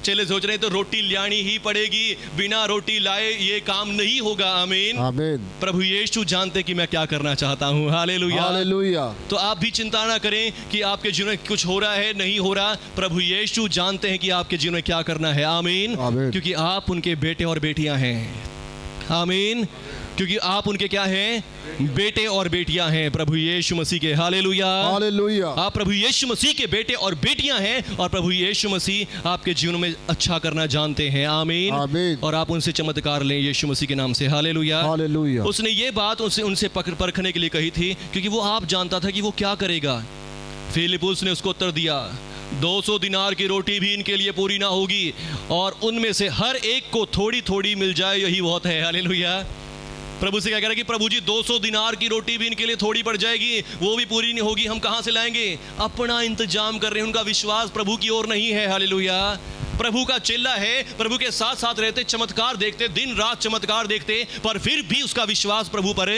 Speaker 1: चेले सोच रहे हैं तो रोटी लानी ही पड़ेगी, बिना रोटी लाए ये काम नहीं होगा, आमीन, आमीन। प्रभु यीशु जानते कि मैं क्या करना चाहता हूँ, हालेलुया, हालेलुया। तो आप भी चिंता ना करें कि आपके जीवन में कुछ हो रहा है, नहीं हो रहा, प्रभु यीशु जानते हैं कि आपके जीवन में क्या करना है, आमीन, क्योंकि आप उनके बेटे और बेटियां हैं, आमीन, क्योंकि आप उनके क्या हैं, बेटे और बेटियां हैं प्रभु यीशु मसीह के, हालेलुया, हालेलुया। आप प्रभु यीशु मसीह के बेटे और बेटियां हैं, और प्रभु यीशु मसीह आपके जीवन में अच्छा करना जानते हैं, आमीन, आमीन। और आप उनसे चमत्कार लें यीशु मसीह के नाम से, हालेलुया, हालेलुया। उसने ये बात उनसे परखने के लिए कही थी क्योंकि वो आप जानता था कि वो क्या करेगा। फिलिपुस ने उसको उत्तर दिया, 200 दिनार की रोटी भी इनके लिए पूरी ना होगी, और उनमें से हर एक को थोड़ी थोड़ी मिल जाए, यही बहुत है, हालेलुया। प्रभु से क्या कह रहा है कि प्रभु जी 200 दिनार की रोटी भी इनके लिए थोड़ी पड़ जाएगी, वो भी पूरी नहीं होगी, हम कहाँ से लाएंगे? अपना इंतजाम कर रहे हैं, उनका विश्वास प्रभु की ओर नहीं है, हालेलुया। प्रभु का चेला है, प्रभु के साथ साथ रहते, चमत्कार देखते, दिन रात चमत्कार देखते, पर फिर भी उसका विश्वास प्रभु पर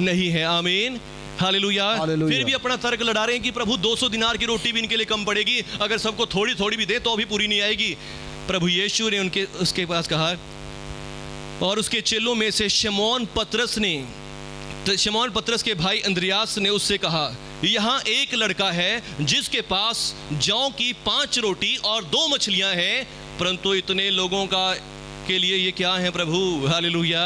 Speaker 1: नहीं है, आमीन, हालेलुया। फिर भी अपना तर्क लड़ा रहे हैं कि प्रभु 200 दिनार की रोटी भी इनके लिए कम पड़ेगी, अगर सबको थोड़ी थोड़ी भी दे तो भी पूरी नहीं आएगी। प्रभु यीशु ने उसके पास कहा, और उसके चेलों में से शमौन पतरस के भाई अंद्रियास ने उससे कहा, यहाँ एक लड़का है जिसके पास जौ की 5 रोटी और 2 मछलियां हैं, परंतु इतने लोगों के लिए ये क्या है प्रभु, हालेलुया।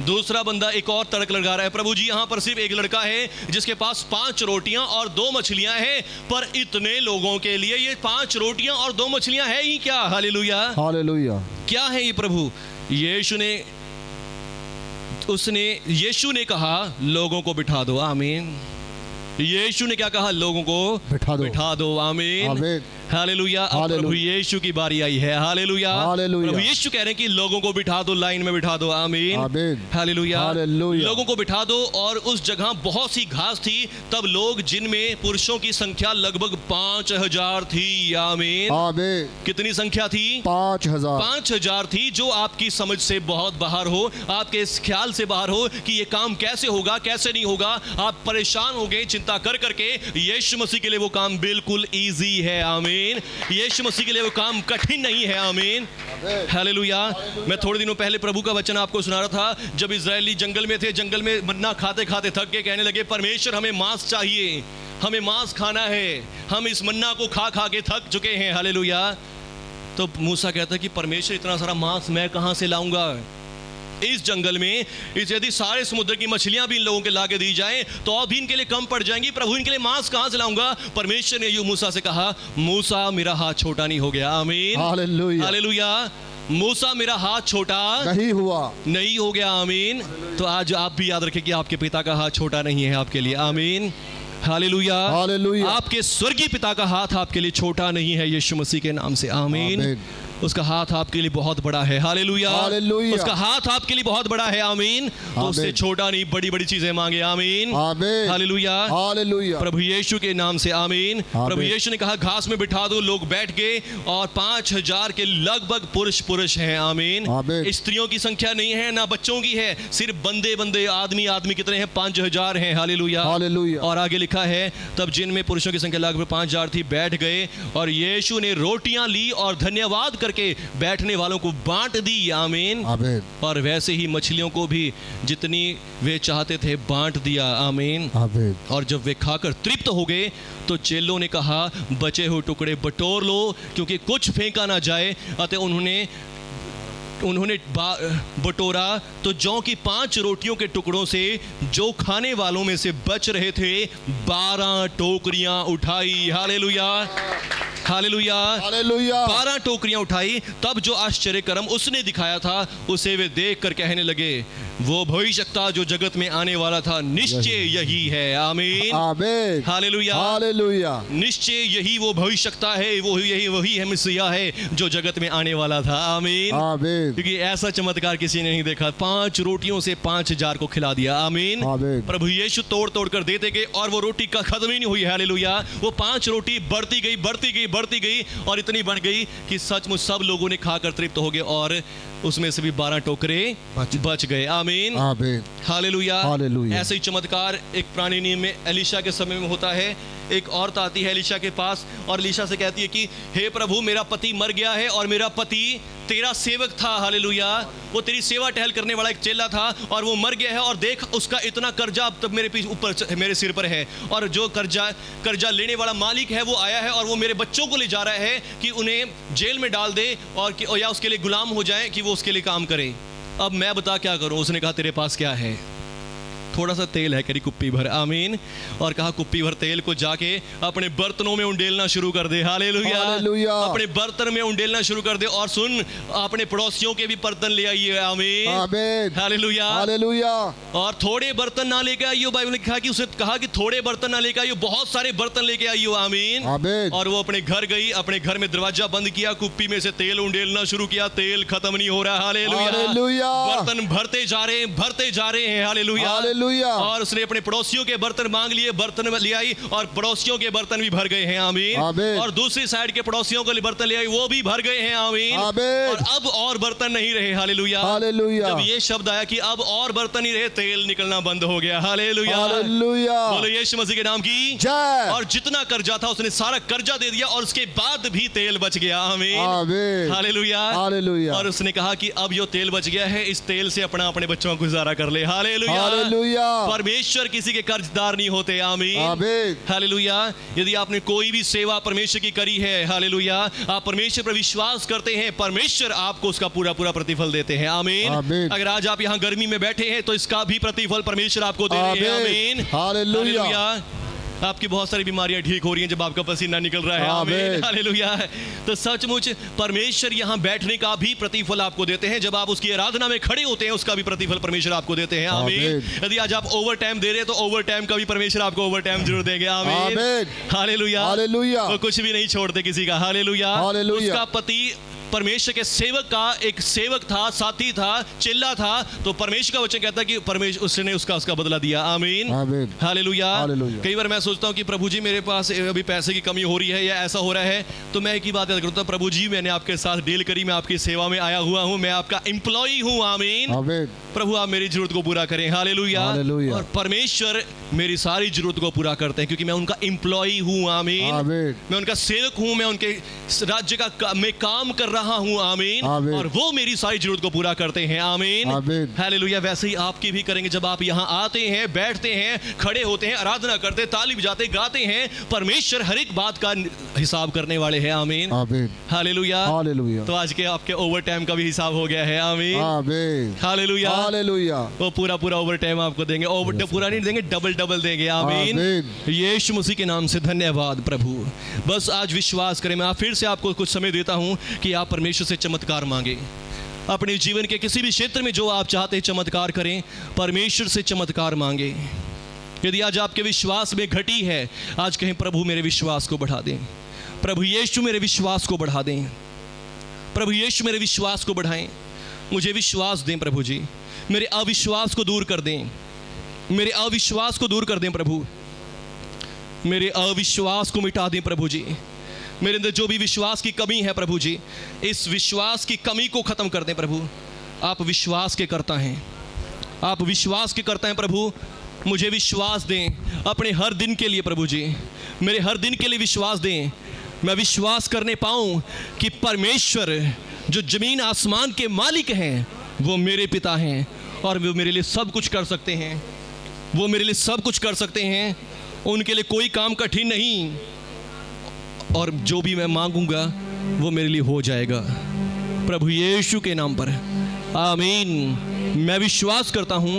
Speaker 1: दूसरा बंदा एक और तर्क लगा रहा है, प्रभु जी यहाँ पर सिर्फ एक लड़का है जिसके पास 5 रोटियां और 2 मछलियां हैं, पर इतने लोगों के लिए ये 5 रोटियां और 2 मछलियां है ही क्या, हालेलुया, हालेलुया। क्या है ये प्रभु? यीशु ने कहा लोगों को बिठा दो, आमीन। यीशु ने क्या कहा? लोगों को बिठा दो, आमीन, हालेलुया। प्रभु यीशु की बारी आई है, हालेलुया, प्रभु यीशु कह रहे हैं कि लोगों को बिठा दो, लाइन में बिठा दो, आमीन, हालेलुया, लोगों को बिठा दो। और उस जगह बहुत सी घास थी, तब लोग जिनमें पुरुषों की संख्या लगभग 5000 थी, आमीन। कितनी संख्या थी? 5000 थी, जो आपकी समझ से बहुत बाहर हो, आपके इस ख्याल से बाहर हो कि ये काम कैसे होगा, कैसे नहीं होगा। आप परेशान हो गए चिंता कर करके। यीशु मसीह के लिए वो काम बिल्कुल ईजी है, आमीन, आमीन। यीशु मसीह के लिए वो काम कठिन नहीं है, आमीन, हालेलुया। मैं थोड़े दिनों पहले प्रभु का वचन आपको सुना रहा था। जब इजरायली जंगल में थे, जंगल में मन्ना खाते खाते थक के कहने लगे, परमेश्वर हमें मांस चाहिए, हमें मांस खाना है, हम इस मन्ना को खा खा के थक चुके हैं, हालेलुया। तो मूसा कहता है कि परमेश्वर इतना सारा मांस मैं कहां से लाऊंगा इस जंगल में? यदि सारे समुद्र की मछलियां भी इन लोगों के लाके दी जाएं तो अब भी इनके लिए कम पड़ जाएंगी। प्रभु इनके लिए मांस कहां से लाऊंगा? परमेश्वर ने यूं मूसा से कहा, मूसा मेरा हाथ छोटा नहीं हो गया, आमीन,
Speaker 2: हालेलुया,
Speaker 1: हालेलुया। मूसा मेरा हाथ छोटा नहीं हो गया, आमीन। तो आज आप भी याद रखें कि आपके पिता का हाथ छोटा नहीं है आपके लिए, आमीन, हालेलुया,
Speaker 2: हालेलुया।
Speaker 1: आपके स्वर्गीय पिता का हाथ आपके लिए छोटा नहीं है, यीशु मसीह के नाम से, आमीन। उसका हाथ आपके लिए बहुत बड़ा है, हालेलुया,
Speaker 2: हालेलुया।
Speaker 1: उसका हाथ आपके लिए बहुत बड़ा है, आमीन। तो उससे छोटा नहीं, बड़ी बड़ी चीजें मांगे, आमीन, हालेलुया, हालेलुया। प्रभु यीशु के नाम से, आमीन। प्रभु यीशु ने कहा घास में बिठा दो, लोग बैठ गए और 5000 के लगभग पुरुष हैं, आमीन। स्त्रियों की संख्या नहीं है, ना बच्चों की है, सिर्फ बंदे आदमी कितने हैं? 5000 हैं, हालेलुया, हालेलुया। और आगे लिखा है, तब जिनमें पुरुषों की संख्या लगभग 5000 थी, बैठ गए और यीशु ने रोटियां ली और धन्यवाद करके बैठने वालों को बांट दी, आमीन, आमीन। और वैसे ही मछलियों को भी जितनी वे चाहते थे बांट दिया, आमीन, आमीन। और जब वे खाकर तृप्त हो गए तो चेलों ने कहा, बचे हुए टुकड़े बटोर लो क्योंकि कुछ फेंका ना जाए। अतः उन्होंने बटोरा तो जौ की 5 रोटियों के टुकड़ों से जो खाने वालों में से बच रहे थे 12 टोकरियां उठाई, हालेलुया, हालेलुया, हालेलुया। 12 टोकरियां उठाई। तब जो आश्चर्य कर्म उसने दिखाया था उसे वे देख कर कहने लगे, वो भविष्यवक्ता जो जगत में आने वाला था निश्चय यही है, आमीन, आमीन, हालेलुया, हालेलुया। निश्चय यही वो भविष्यवक्ता है, वो यही वही है मसीहा है जो जगत में आने वाला था, आमीन, आमीन। क्योंकि ऐसा चमत्कार किसी ने नहीं देखा। 5 रोटियों से 5000 को खिला दिया, आमीन, आमीन। प्रभु यीशु तोड़ तोड़ कर देते गए और वो रोटी का खत्म ही नहीं हुई, हालेलुया। वो 5 रोटी बढ़ती गई और इतनी बन गई कि सचमुच सब लोगों ने खाकर तृप्त हो गए और उसमें से भी 12 टोकरे बच गए, आमीन, आमीन, हालेलुया, हालेलुया। ऐसे ही चमत्कार एक पुराने नियम में एलीशा के समय में होता है। एक औरत आती है एलीशा के पास और एलीशा से कहती है कि हे प्रभु, मेरा पति मर गया है और मेरा पति तेरा सेवक था, हालेलुया, वो तेरी सेवा टहल करने वाला एक चेला था और वो मर गया है और देख उसका इतना कर्जा अब तक मेरे पीछे ऊपर मेरे सिर पर है और जो कर्जा लेने वाला मालिक है वो आया है और वो मेरे बच्चों को ले जा रहा है कि उन्हें जेल में डाल दे और या उसके लिए गुलाम हो जाए कि वो उसके लिए काम करे। अब मैं बता क्या करूं? उसने कहा तेरे पास क्या है? थोड़ा सा तेल है, करी कुप्पी भर, आमीन। और कहा कुप्पी भर तेल को जाके अपने बर्तनों में उंडेलना शुरू कर दे, हालेलुया, हालेलुया। अपने बर्तन में उंडेलना शुरू कर दे और सुन, अपने पड़ोसियों के भी बर्तन ले आइए, आमीन, आमीन, हालेलुया, हालेलुया। और थोड़े बर्तन ना लेके आइयो, बाइबल ने कहा कि उसने कहा कि थोड़े बर्तन ना लेके आइयो, बहुत सारे बर्तन लेके आइयो, आमीन, आमीन। और वो अपने घर गई, अपने घर में दरवाजा बंद किया, कुप्पी में से तेल उंडेलना शुरू किया, तेल खत्म नहीं हो रहा, हालेलुया, बर्तन भरते जा रहे हैं, हालेलुया, और उसने अपने पड़ोसियों के बर्तन मांग लिए, बर्तन ले आई और पड़ोसियों के बर्तन भी भर गए हैं, आमीन, और दूसरी साइड के पड़ोसियों के लिए बर्तन ले आई, वो भी भर गए हैं, आमीन, और अब और बर्तन नहीं रहे, हालेलुया, हालेलुया। जब ये शब्द आया कि अब और बर्तन नहीं रहे, तेल निकलना बंद हो गया, हालेलुया, हालेलुया। बोलो यीशु मसीह के नाम की जय। और जितना कर्जा था उसने सारा कर्जा दे दिया और उसके बाद भी तेल बच गया, आमीन, हालेलुया, हालेलुया। और उसने कहा कि अब जो तेल बच गया है इस तेल से अपने बच्चों को गुजारा कर ले, हालेलुया, हालेलुया। परमेश्वर किसी के कर्जदार नहीं होते, आमीन, हालेलुया। यदि आपने कोई भी सेवा परमेश्वर की करी है, हालेलुया, आप परमेश्वर पर विश्वास करते हैं, परमेश्वर आपको उसका पूरा प्रतिफल देते हैं, आमीन। अगर आज आप यहाँ गर्मी में बैठे हैं तो इसका भी प्रतिफल परमेश्वर आपको दे रहे हैं, आमीन, हालेलुया। आपकी बहुत सारी बीमारियां ठीक हो रही हैं जब आपका पसीना निकल रहा है, आमीन, हालेलुया। तो सचमुच परमेश्वर यहाँ बैठने का भी प्रतिफल आपको देते हैं, जब आप उसकी आराधना में खड़े होते हैं उसका भी प्रतिफल परमेश्वर आपको देते हैं, आमीन। यदि आज आप ओवर टाइम दे रहे हैं तो ओवर टाइम का भी परमेश्वर आपको ओवर टाइम जरूर देंगे, आमीन, हालेलुया, हालेलुया। वो कुछ भी नहीं छोड़ते किसी का, हालेलुया, हालेलुया। उसका पति परमेश्वर के सेवक का एक सेवक था, साथी था, चिल्ला था, तो परमेश्वर का वचन कहता है कि परमेश्वर उसने उसका बदला दिया, आमीन, हालेलुया। कई बार मैं सोचता हूँ कि प्रभु जी मेरे पास अभी पैसे की कमी हो रही है या ऐसा हो रहा है, तो मैं एक ही बात याद करता हूँ, प्रभु जी मैंने आपके साथ डील करी, मैं आपकी सेवा में आया हुआ हूँ, मैं आपका एम्प्लॉई हूँ। आमीन।
Speaker 2: आमीन।
Speaker 1: प्रभु आप मेरी जरूरत को पूरा करें। हालेलुया।
Speaker 2: हालेलुया।
Speaker 1: और परमेश्वर मेरी सारी जरूरत को पूरा करते हैं क्योंकि मैं उनका एम्प्लॉई हूँ। आमीन।
Speaker 2: आमीन।
Speaker 1: मैं उनका सेवक हूँ, मैं उनके राज्य का मैं काम कर रहा हूँ। आमीन।
Speaker 2: आमीन।
Speaker 1: और वो मेरी सारी जरूरत को पूरा करते हैं। आमीन।
Speaker 2: आमीन।
Speaker 1: हालेलुया। वैसे ही आपकी भी करेंगे। जब आप यहाँ आते हैं, बैठते हैं, खड़े होते हैं, आराधना करते हैं, ताली बजाते, गाते हैं, परमेश्वर हर एक बात का हिसाब करने वाले हैं। आमीन।
Speaker 2: आमीन।
Speaker 1: हालेलुया।
Speaker 2: हालेलुया।
Speaker 1: तो आज के आपके ओवर टाइम का भी हिसाब हो गया है। आमीन।
Speaker 2: आमीन।
Speaker 1: हालेलुया।
Speaker 2: हालेलुया।
Speaker 1: वो पूरा ओवर टाइम आपको देंगे। ओवर पूरा नहीं देंगे, डबल देंगे। आमीन।
Speaker 2: आमीन।
Speaker 1: यीशु मसीह के नाम से धन्यवाद प्रभु। बस आज विश्वास करें। मैं फिर से आपको कुछ समय देता हूं कि आप परमेश्वर से चमत्कार मांगे। अपने जीवन के किसी भी क्षेत्र में जो आप चाहते हैं चमत्कार करें, परमेश्वर से चमत्कार मांगे। यदि आज आपके विश्वास में घटी है, आज कहें प्रभु मेरे विश्वास को बढ़ा दें। प्रभु यीशु मेरे विश्वास को बढ़ा दें। प्रभु यीशु मेरे विश्वास को बढ़ाएं। मुझे विश्वास दें प्रभु जी। मेरे अविश्वास को दूर कर दें। मेरे अविश्वास को दूर कर दें प्रभु। मेरे अविश्वास को मिटा दें प्रभु जी। मेरे अंदर जो भी विश्वास की कमी है प्रभु जी, इस विश्वास की कमी को खत्म कर दें प्रभु। आप विश्वास के करता हैं। आप विश्वास के करता हैं प्रभु। मुझे विश्वास दें अपने हर दिन के लिए प्रभु जी। मेरे हर दिन के लिए विश्वास दें। मैं विश्वास करने पाऊं कि परमेश्वर जो जमीन आसमान के मालिक हैं, वो मेरे पिता हैं और वो मेरे लिए सब कुछ कर सकते हैं। वो मेरे लिए सब कुछ कर सकते हैं। उनके लिए कोई काम कठिन नहीं, और जो भी मैं मांगूंगा वो मेरे लिए हो जाएगा प्रभु यीशु के नाम पर। आमीन। मैं विश्वास करता हूँ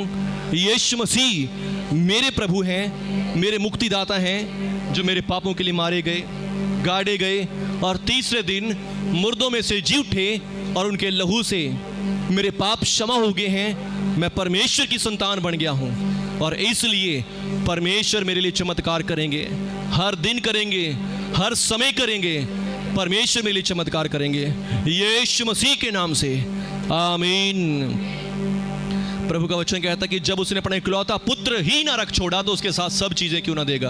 Speaker 1: यीशु मसीह मेरे प्रभु हैं, मेरे मुक्तिदाता हैं, जो मेरे पापों के लिए मारे गए, गाड़े गए और तीसरे दिन मुर्दों में से जी उठे और उनके लहू से मेरे पाप क्षमा हो गए हैं। मैं परमेश्वर की संतान बन गया हूँ और इसलिए परमेश्वर मेरे लिए चमत्कार करेंगे। हर दिन करेंगे, हर समय करेंगे। परमेश्वर मेरे लिए चमत्कार करेंगे यीशु मसीह के नाम से। आमीन। प्रभु का वचन कहता है कि जब उसने अपना इकलौता पुत्र ही ना रख छोड़ा तो उसके साथ सब चीजें क्यों ना देगा।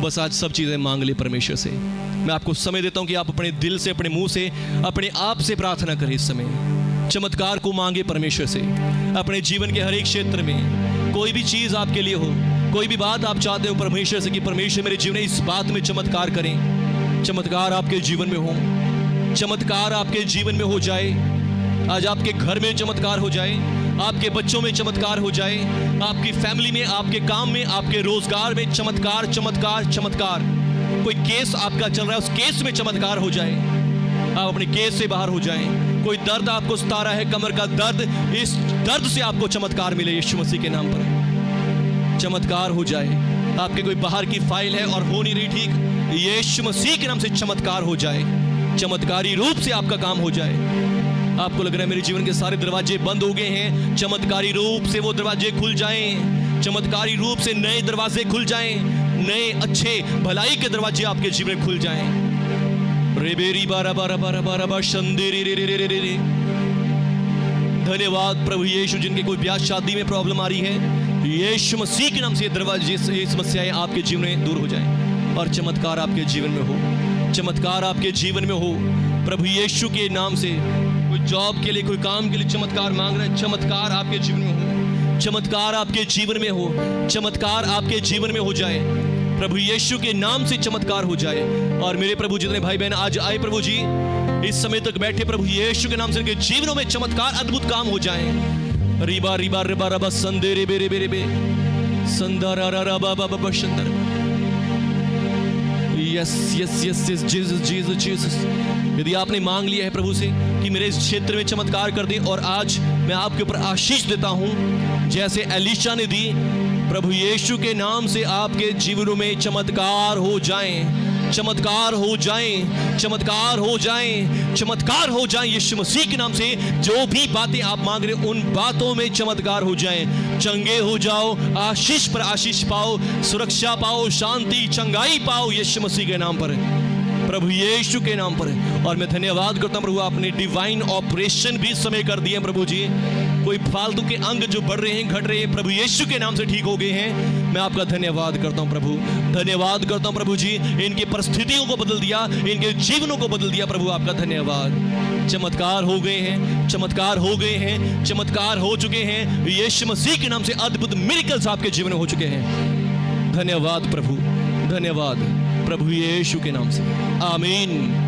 Speaker 1: बस आज सब चीजें मांग ली परमेश्वर से। मैं आपको समय देता हूं कि आप अपने दिल से, अपने मुंह से, अपने आप से प्रार्थना करें। इस समय चमत्कार को मांगे परमेश्वर से। अपने जीवन के हर एक क्षेत्र में कोई भी चीज आपके लिए हो, कोई भी बात आप चाहते हो परमेश्वर से कि परमेश्वर मेरे जीवन में इस बात में चमत्कार करें। चमत्कार आपके जीवन में हो। चमत्कार आपके जीवन में हो जाए। आज आपके घर में चमत्कार हो जाए, आपके बच्चों में चमत्कार हो जाए, आपकी फैमिली में, आपके काम में, आपके रोजगार में चमत्कार चमत्कार चमत्कार। कोई केस आपका चल रहा है, उस केस में चमत्कार हो जाए। आप अपने केस से बाहर हो जाएं। कोई दर्द आपको सता रहा है, कमर का दर्द, इस दर्द से आपको चमत्कार मिले यीशु मसीह के नाम पर। चमत्कार हो जाए। आपके कोई बाहर की फाइल है और हो नहीं रही ठीक, यीशु मसीह के नाम से चमत्कार हो जाए। चमत्कारी रूप से आपका काम हो जाए। आपको लग रहा है मेरे जीवन के सारे दरवाजे बंद हो गए हैं, चमत्कारी रूप से वो दरवाजे खुल जाएं। चमत्कारी रूप से नए दरवाजे खुल जाएं। नए अच्छे भलाई के दरवाजे आपके जीवन में खुल जाएं। रेबेरी बारा बारा बारा बारा बा शंदेरी रे रे रे रे रे। धन्यवाद प्रभु यीशु। जिनके कोई ब्याह शादी में प्रॉब्लम आ रही है, यीशु मसीह के नाम से ये दरवाजे, ये समस्याएं आपके जीवन में दूर हो जाएं और चमत्कार आपके जीवन में हो। चमत्कार आपके जीवन में हो प्रभु यीशु के नाम से। कोई जॉब के लिए, कोई काम के लिए चमत्कार मांग रहे हैं, चमत्कार आपके जीवन में हो। चमत्कार आपके जीवन में हो। चमत्कार आपके जीवन में हो जाए प्रभु यीशु के नाम से। चमत्कार हो जाए। और मेरे प्रभु जितने भाई बहन आज आए प्रभु जी, इस समय तक बैठे प्रभु यीशु के नाम से, उनके जीवनों में चमत्कार अद्भुत काम हो जाए। रिबा रिबा रिबा रबा संदे रे बे रे बे रे बे संदरा रा रा बा बा बा संदर। Yes yes yes yes Jesus Jesus Jesus. यदि आपने मांग लिया है प्रभु से कि मेरे इस क्षेत्र में चमत्कार कर दें, और आज मैं आपके ऊपर आशीष देता हूं जैसे एलीशा ने दी, प्रभु यीशु के नाम से आपके जीवनों में चमत्कार हो जाएं। चमत्कार हो जाएं। चमत्कार हो जाएं। चमत्कार हो जाएं यीशु मसीह के नाम से। जो भी बातें आप मांग रहे हो उन बातों में चमत्कार हो जाएं। चंगे हो जाओ, आशीष पर आशीष पाओ, सुरक्षा पाओ, शांति, चंगाई पाओ यीशु मसीह के नाम पर, प्रभु यीशु के नाम पर। और मैं धन्यवाद करता हूं प्रभु, आपने डिवाइन ऑपरेशन भी समय कर दिए प्रभु जी। कोई फालतू के अंग जो बढ़ रहे हैं, घट रहे हैं, प्रभु यीशु के नाम से ठीक हो गए हैं। मैं आपका धन्यवाद करता हूं प्रभु, धन्यवाद करता हूं प्रभु जी। इनकी परिस्थितियों को बदल दिया, इनके जीवनों को बदल दिया प्रभु, आपका धन्यवाद। चमत्कार हो गए हैं, चमत्कार हो गए हैं, चमत्कार हो चुके हैं। यीशु मसीह के नाम से अद्भुत मिरेकल्स आपके जीवन में हो चुके हैं। धन्यवाद प्रभु, धन्यवाद प्रभु यीशु के नाम से, आमीन।